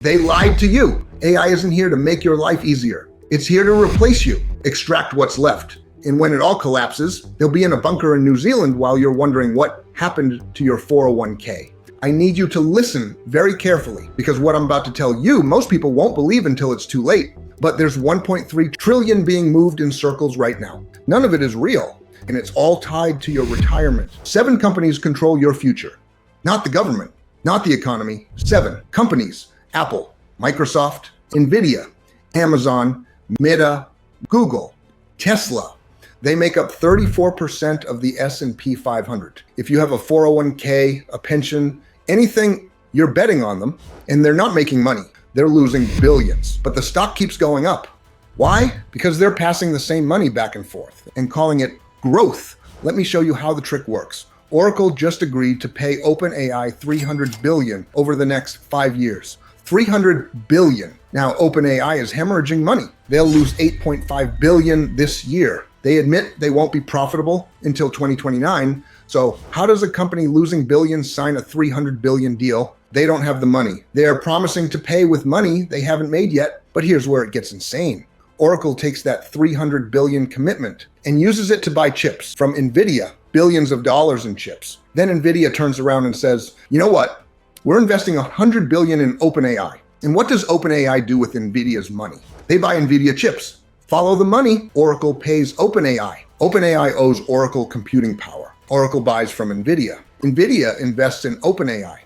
They lied to you. AI isn't here to make your life easier. It's here to replace you, extract what's left. And when it all collapses, they'll be in a bunker in New Zealand while you're wondering what happened to your 401k. I need you to listen very carefully, because what I'm about to tell you, most people won't believe until it's too late. But there's 1.3 trillion being moved in circles right now. None of it is real, and it's all tied to your retirement. 7 companies control your future. Not the government, not the economy. 7 companies: Apple, Microsoft, Nvidia, Amazon, Meta, Google, Tesla. They make up 34% of the S&P 500. If you have a 401k, a pension, anything, you're betting on them, and they're not making money. They're losing billions, but the stock keeps going up. Why? Because they're passing the same money back and forth and calling it growth. Let me show you how the trick works. Oracle just agreed to pay OpenAI $300 billion over the next 5 years. $300 billion. Now, OpenAI is hemorrhaging money. They'll lose $8.5 billion this year. They admit they won't be profitable until 2029. So how does a company losing billions sign a $300 billion deal? They don't have the money. They are promising to pay with money they haven't made yet. But here's where it gets insane. Oracle takes that $300 billion commitment and uses it to buy chips from Nvidia, billions of dollars in chips. Then Nvidia turns around and says, you know what? We're investing $100 billion in OpenAI. And what does OpenAI do with Nvidia's money? They buy Nvidia chips. Follow the money. Oracle pays OpenAI. OpenAI owes Oracle computing power. Oracle buys from Nvidia. Nvidia invests in OpenAI.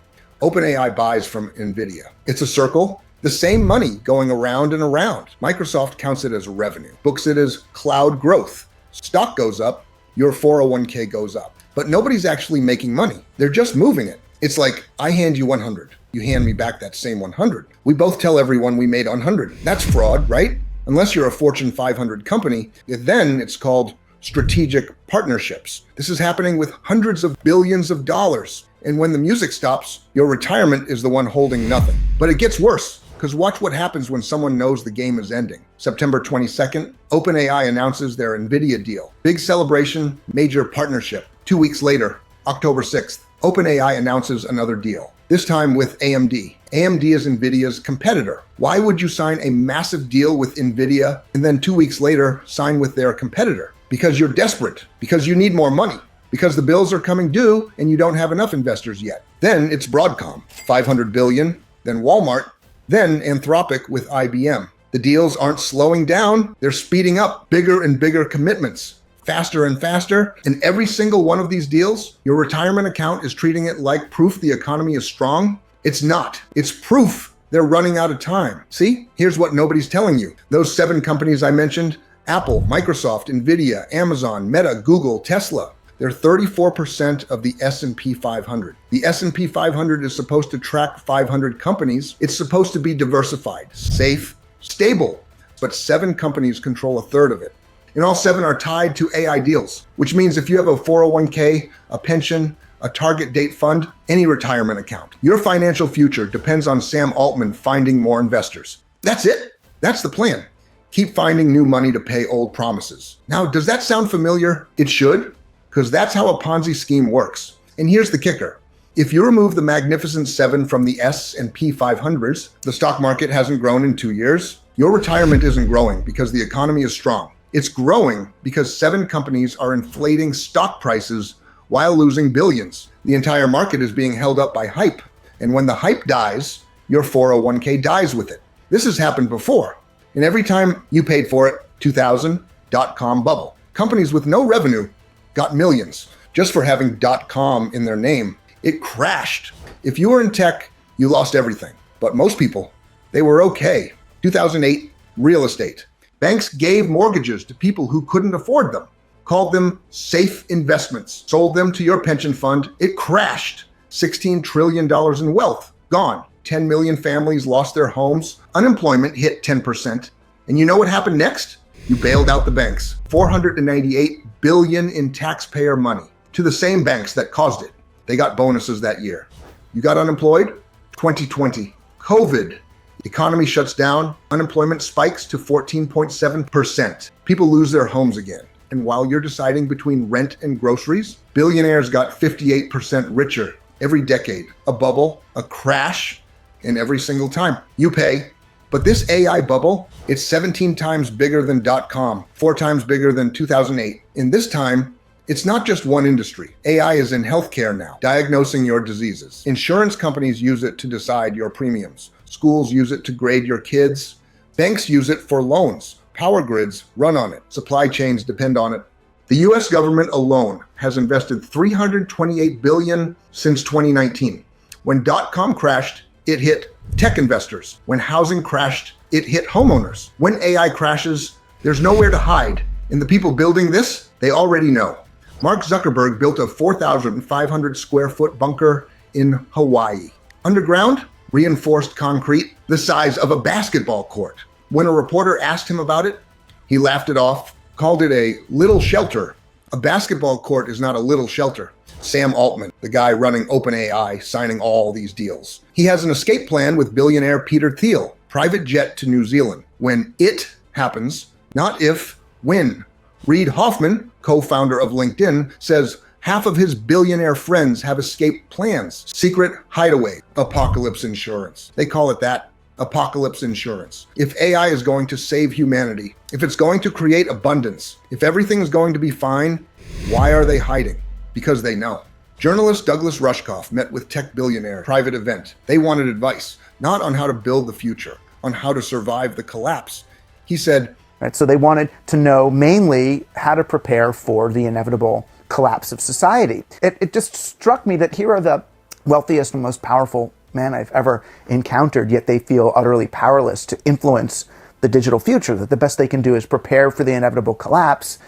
OpenAI buys from Nvidia. It's a circle. The same money going around and around. Microsoft counts it as revenue, books it as cloud growth. Stock goes up, your 401k goes up. But nobody's actually making money. They're just moving it. It's like, I hand you 100. You hand me back that same 100. We both tell everyone we made 100. That's fraud, right? Unless you're a Fortune 500 company, then it's called strategic partnerships. This is happening with hundreds of billions of dollars. And when the music stops, your retirement is the one holding nothing. But it gets worse, because watch what happens when someone knows the game is ending. September 22nd, OpenAI announces their Nvidia deal. Big celebration, major partnership. 2 weeks later, October 6th, OpenAI announces another deal, this time with AMD. AMD is Nvidia's competitor. Why would you sign a massive deal with Nvidia and then 2 weeks later sign with their competitor? Because you're desperate, because you need more money, because the bills are coming due and you don't have enough investors yet. Then it's Broadcom, $500 billion, then Walmart, then Anthropic with IBM. The deals aren't slowing down, they're speeding up. Bigger and bigger commitments, faster and faster. And every single one of these deals, your retirement account is treating it like proof the economy is strong. It's not. It's proof they're running out of time. See, here's what nobody's telling you. Those 7 companies I mentioned, Apple, Microsoft, Nvidia, Amazon, Meta, Google, Tesla, they're 34% of the S&P 500. The S&P 500 is supposed to track 500 companies. It's supposed to be diversified, safe, stable. But 7 companies control a third of it. And all 7 are tied to AI deals, which means if you have a 401k, a pension, a target date fund, any retirement account, your financial future depends on Sam Altman finding more investors. That's it. That's the plan. Keep finding new money to pay old promises. Now, does that sound familiar? It should, because that's how a Ponzi scheme works. And here's the kicker. If you remove the Magnificent 7 from the S&P 500s, the stock market hasn't grown in 2 years. Your retirement isn't growing because the economy is strong. It's growing because 7 companies are inflating stock prices while losing billions. The entire market is being held up by hype. And when the hype dies, your 401k dies with it. This has happened before. And every time you paid for it, 2000, dot-com bubble. Companies with no revenue got millions just for having .com in their name. It crashed. If you were in tech, you lost everything. But most people, they were okay. 2008, real estate. Banks gave mortgages to people who couldn't afford them, called them safe investments, sold them to your pension fund. It crashed. $16 trillion in wealth, gone. 10 million families lost their homes. Unemployment hit 10%. And you know what happened next? You bailed out the banks. $498 billion in taxpayer money to the same banks that caused it. They got bonuses that year. You got unemployed? 2020. COVID. Economy shuts down. Unemployment spikes to 14.7%. People lose their homes again. And while you're deciding between rent and groceries, billionaires got 58% richer every decade. A bubble, a crash, and every single time you pay. But this AI bubble, it's 17 times bigger than .com, 4 times bigger than 2008. In this time, it's not just one industry. AI is in healthcare now, diagnosing your diseases. Insurance companies use it to decide your premiums. Schools use it to grade your kids. Banks use it for loans. Power grids run on it. Supply chains depend on it. The US government alone has invested $328 billion since 2019. When .com crashed, it hit tech investors. When housing crashed, it hit homeowners. When AI crashes, there's nowhere to hide. And the people building this, they already know. Mark Zuckerberg built a 4,500 square foot bunker in Hawaii. Underground, reinforced concrete, the size of a basketball court. When a reporter asked him about it, he laughed it off, called it a little shelter. A basketball court is not a little shelter. Sam Altman, the guy running OpenAI, signing all these deals. He has an escape plan with billionaire Peter Thiel, private jet to New Zealand. When it happens, not if, when. Reid Hoffman, co-founder of LinkedIn, says half of his billionaire friends have escape plans. Secret hideaway, apocalypse insurance. They call it that, apocalypse insurance. If AI is going to save humanity, if it's going to create abundance, if everything is going to be fine, why are they hiding? Because they know. Journalist Douglas Rushkoff met with tech billionaire private event. They wanted advice, not on how to build the future, on how to survive the collapse. He said, right, so they wanted to know mainly how to prepare for the inevitable collapse of society. It just struck me that here are the wealthiest and most powerful men I've ever encountered, yet they feel utterly powerless to influence the digital future, that the best they can do is prepare for the inevitable collapse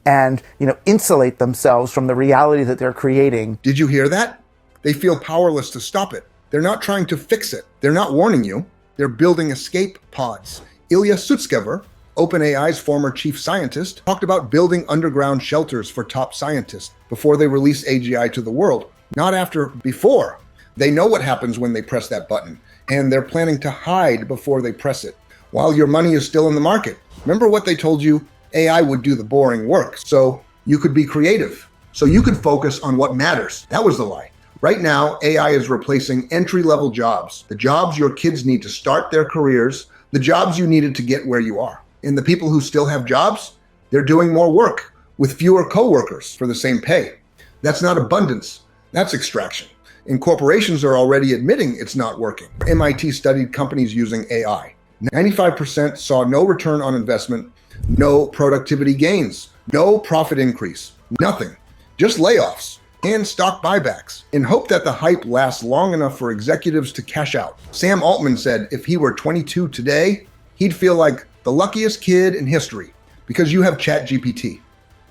and, insulate themselves from the reality that they're creating. Did you hear that? They feel powerless to stop it. They're not trying to fix it. They're not warning you. They're building escape pods. Ilya Sutskever, OpenAI's former chief scientist, talked about building underground shelters for top scientists before they release AGI to the world. Not after, before. They know what happens when they press that button, and they're planning to hide before they press it, while your money is still in the market. Remember what they told you? AI would do the boring work, so you could be creative, so you could focus on what matters. That was the lie. Right now, AI is replacing entry-level jobs, the jobs your kids need to start their careers, the jobs you needed to get where you are. And the people who still have jobs, they're doing more work with fewer coworkers for the same pay. That's not abundance, that's extraction. And corporations are already admitting it's not working. MIT studied companies using AI. 95% saw no return on investment, no productivity gains, no profit increase, nothing, just layoffs and stock buybacks in hope that the hype lasts long enough for executives to cash out. Sam Altman said if he were 22 today, he'd feel like the luckiest kid in history because you have ChatGPT.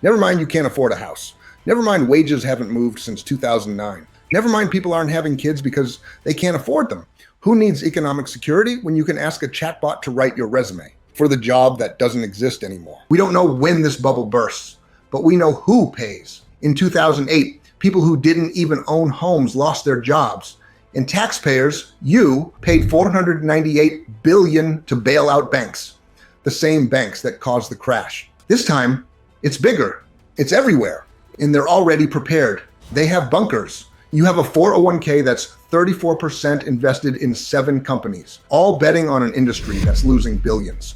Never mind you can't afford a house. Never mind wages haven't moved since 2009. Never mind people aren't having kids because they can't afford them. Who needs economic security when you can ask a chatbot to write your resume for the job that doesn't exist anymore? We don't know when this bubble bursts, but we know who pays. In 2008, people who didn't even own homes lost their jobs. And taxpayers, you paid $498 billion to bail out banks, the same banks that caused the crash. This time, it's bigger, it's everywhere, and they're already prepared. They have bunkers. You have a 401k that's 34% invested in 7 companies, all betting on an industry that's losing billions.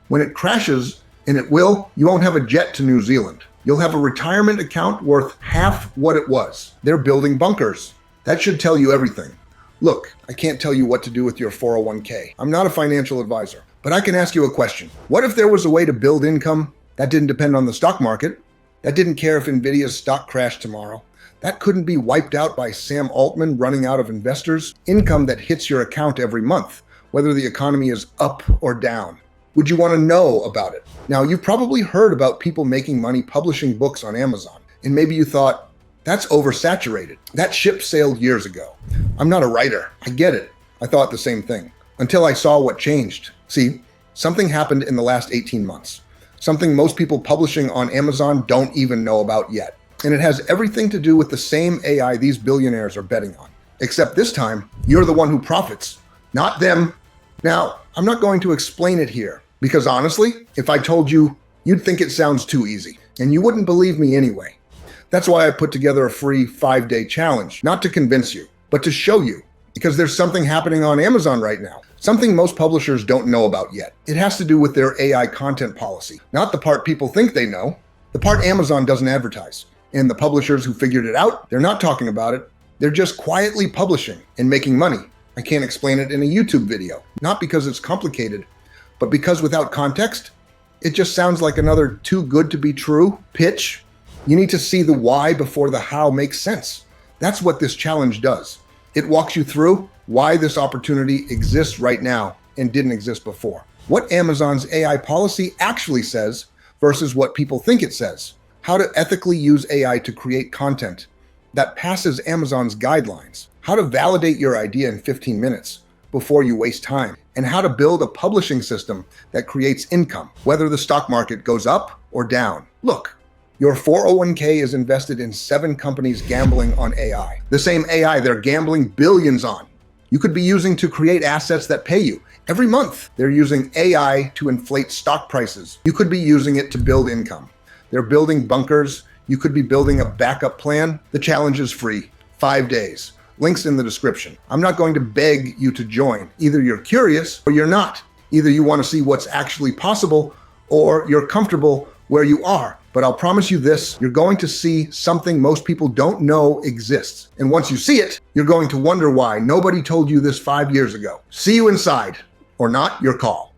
When it crashes, and it will, you won't have a jet to New Zealand. You'll have a retirement account worth half what it was. They're building bunkers. That should tell you everything. Look, I can't tell you what to do with your 401k. I'm not a financial advisor, but I can ask you a question. What if there was a way to build income that didn't depend on the stock market, that didn't care if Nvidia's stock crashed tomorrow, that couldn't be wiped out by Sam Altman running out of investors? Income that hits your account every month, whether the economy is up or down. Would you want to know about it? Now, you've probably heard about people making money publishing books on Amazon, and maybe you thought, that's oversaturated. That ship sailed years ago. I'm not a writer. I get it. I thought the same thing, until I saw what changed. See, something happened in the last 18 months. Something most people publishing on Amazon don't even know about yet. And it has everything to do with the same AI these billionaires are betting on. Except this time, you're the one who profits, not them. Now, I'm not going to explain it here, because honestly, if I told you, you'd think it sounds too easy, and you wouldn't believe me anyway. That's why I put together a free 5-day challenge, not to convince you, but to show you because there's something happening on Amazon right now. Something most publishers don't know about yet. It has to do with their AI content policy. Not the part people think they know, the part Amazon doesn't advertise. And the publishers who figured it out, they're not talking about it. They're just quietly publishing and making money. I can't explain it in a YouTube video. Not because it's complicated, but because without context, it just sounds like another too good to be true pitch. You need to see the why before the how makes sense. That's what this challenge does. It walks you through why this opportunity exists right now and didn't exist before. What Amazon's AI policy actually says versus what people think it says. How to ethically use AI to create content that passes Amazon's guidelines. How to validate your idea in 15 minutes before you waste time. And how to build a publishing system that creates income, whether the stock market goes up or down. Look, your 401k is invested in 7 companies gambling on AI. The same AI they're gambling billions on. You could be using to create assets that pay you. Every month, they're using AI to inflate stock prices. You could be using it to build income. They're building bunkers. You could be building a backup plan. The challenge is free, 5 days. Links in the description. I'm not going to beg you to join. Either you're curious or you're not. Either you want to see what's actually possible or you're comfortable where you are. But I'll promise you this, you're going to see something most people don't know exists. And once you see it, you're going to wonder why nobody told you this 5 years ago. See you inside, or not, your call.